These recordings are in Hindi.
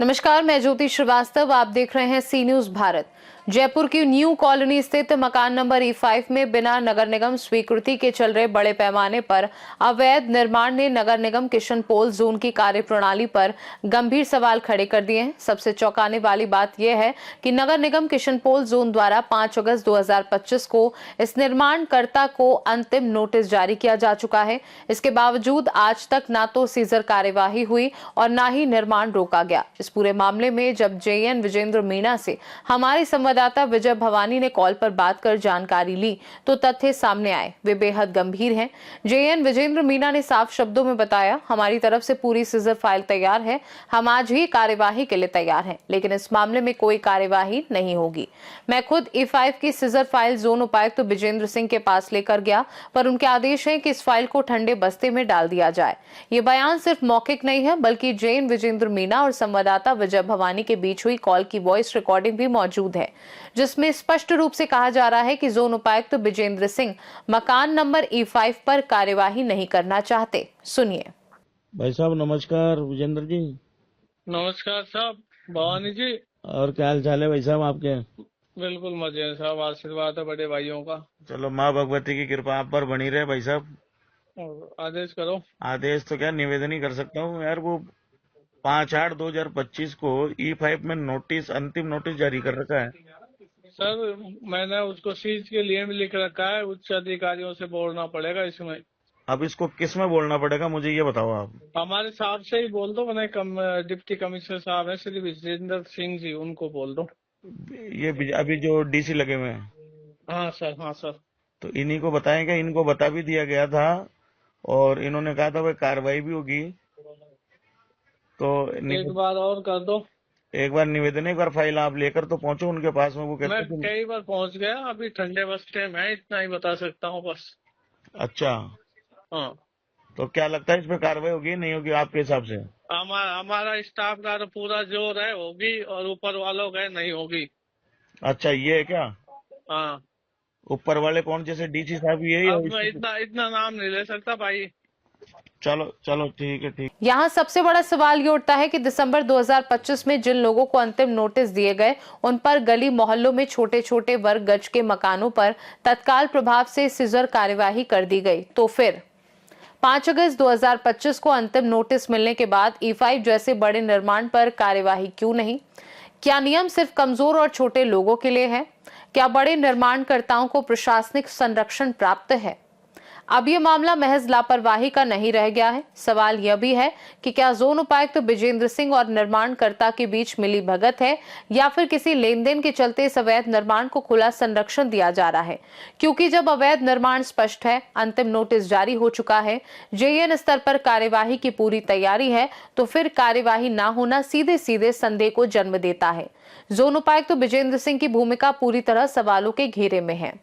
नमस्कार, मैं ज्योति श्रीवास्तव। आप देख रहे हैं सी न्यूज भारत। जयपुर की न्यू कॉलोनी स्थित मकान नंबर E5 में बिना नगर निगम स्वीकृति के चल रहे बड़े पैमाने पर अवैध निर्माण ने नगर निगम किशनपोल जोन की कार्यप्रणाली पर गंभीर सवाल खड़े कर दिए हैं। सबसे चौंकाने वाली बात यह है कि नगर निगम किशनपोल जोन द्वारा 5 अगस्त 2025 को इस निर्माणकर्ता को अंतिम नोटिस जारी किया जा चुका है। इसके बावजूद आज तक ना तो सीजर कार्यवाही हुई और ना ही निर्माण रोका गया। इस पूरे मामले में जब JN विजेंद्र मीणा से हमारी संवाददाता विजय भवानी ने कॉल पर बात कर जानकारी ली तो तथ्य सामने आए। वे बेहद गंभीर हैं। JN विजेंद्र मीणा ने साफ शब्दों में बताया, हमारी तरफ से पूरी सीजर फाइल तैयार है, हम आज ही कार्यवाही के लिए तैयार हैं, लेकिन इस मामले में कोई कार्यवाही नहीं होगी। मैं खुद E5 की सीजर फाइल जोन उपायुक्त विजेंद्र सिंह के पास लेकर गया, पर उनके आदेश है कि इस फाइल को ठंडे बस्ते में डाल दिया जाए। ये बयान सिर्फ मौखिक नहीं है, बल्कि JN विजेंद्र मीणा और संवाददाता विजय भवानी के बीच हुई कॉल की वॉइस रिकॉर्डिंग भी मौजूद है, जिसमें स्पष्ट रूप से कहा जा रहा है कि जोन उपायुक्त विजेंद्र सिंह मकान नंबर E5 पर कार्यवाही नहीं करना चाहते। सुनिए। भाई साहब नमस्कार। विजेंद्र जी नमस्कार साहब, भवानी जी। और क्या हाल चाल है भाई साहब आपके? बिल्कुल मजे हैं साहब, आशीर्वाद है बड़े भाइयों का। चलो माँ भगवती की कृपा आप पर बनी रहे भाई साहब। और आदेश करो। आदेश तो क्या निवेदन ही कर सकता हूँ यार। वो 5/8/2025 को E5 में नोटिस, अंतिम नोटिस जारी कर रखा है सर मैंने उसको सीज के लिए भी लिख रखा है, उच्च अधिकारियों से बोलना पड़ेगा इसमें। अब इसको किस में बोलना पड़ेगा मुझे ये बताओ आप। हमारे साहब से ही बोल दो, मैंने डिप्टी कमिश्नर साहब है श्री विजेंद्र सिंह जी, उनको बोल दो। ये अभी जो DC लगे हुए हैं? हाँ सर, हाँ सर। तो इन्हीं को बताएंगे, इनको बता भी दिया गया था और इन्होंने कहा था भाई कार्रवाई भी होगी। तो एक बार और कर दो। एक बार निवेदन, एक बार फाइल आप लेकर तो पहुंचो उनके पास में। वो कहते मैं हैं कई बार पहुंच गया, अभी ठंडे बस्ते में, इतना ही बता सकता हूँ बस। अच्छा, हाँ। तो क्या लगता है इस पे कार्रवाई होगी नहीं होगी आपके हिसाब से? हमारा स्टाफ का तो पूरा जोर है, होगी, और ऊपर वालों का नहीं होगी। अच्छा, ये है क्या? हाँ। ऊपर वाले कौन, जैसे DC साहब यही अब मैं है? इतना नाम नहीं ले सकता भाई। चलो चलो ठीक है, ठीक। यहाँ सबसे बड़ा सवाल ये उठता है कि दिसंबर 2025 में जिन लोगों को अंतिम नोटिस दिए गए, उन पर गली मोहल्लों में छोटे छोटे वर्ग गज के मकानों पर तत्काल प्रभाव से सीजर कार्यवाही कर दी गई। तो फिर 5 अगस्त 2025 को अंतिम नोटिस मिलने के बाद E5 जैसे बड़े निर्माण पर कार्यवाही क्यों नहीं? क्या नियम सिर्फ कमजोर और छोटे लोगों के लिए है? क्या बड़े निर्माणकर्ताओं को प्रशासनिक संरक्षण प्राप्त है? अब ये मामला महज लापरवाही का नहीं रह गया है। सवाल यह भी है कि क्या जोन उपायुक्त विजेंद्र सिंह और निर्माणकर्ता के बीच मिली भगत है, या फिर किसी लेन देन के चलते इस अवैध निर्माण को खुला संरक्षण दिया जा रहा है? क्योंकि जब अवैध निर्माण स्पष्ट है, अंतिम नोटिस जारी हो चुका है, JN स्तर पर कार्यवाही की पूरी तैयारी है, तो फिर कार्यवाही न होना सीधे सीधे संदेह को जन्म देता है। जोन उपायुक्त विजेंद्र सिंह की भूमिका पूरी तरह सवालों के घेरे में है।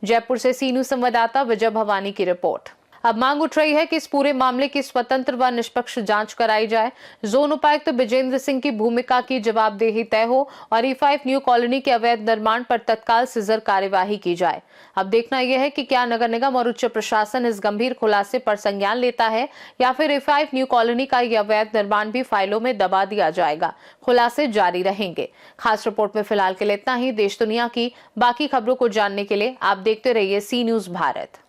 जयपुर से सी न्यूज संवाददाता विजय भवानी की रिपोर्ट। अब मांग उठ रही है कि इस पूरे मामले की स्वतंत्र व निष्पक्ष जांच कराई जाए, जोन उपायुक्त विजेंद्र सिंह की भूमिका की जवाबदेही तय हो और E5 न्यू कॉलोनी के अवैध निर्माण पर तत्काल सीजर कार्यवाही की जाए। अब देखना यह है कि क्या नगर निगम और उच्च प्रशासन इस गंभीर खुलासे पर संज्ञान लेता है, या फिर E5 न्यू कॉलोनी का यह अवैध निर्माण भी फाइलों में दबा दिया जाएगा। खुलासे जारी रहेंगे। खास रिपोर्ट में फिलहाल के लिए इतना ही। देश दुनिया की बाकी खबरों को जानने के लिए आप देखते रहिए सी न्यूज भारत।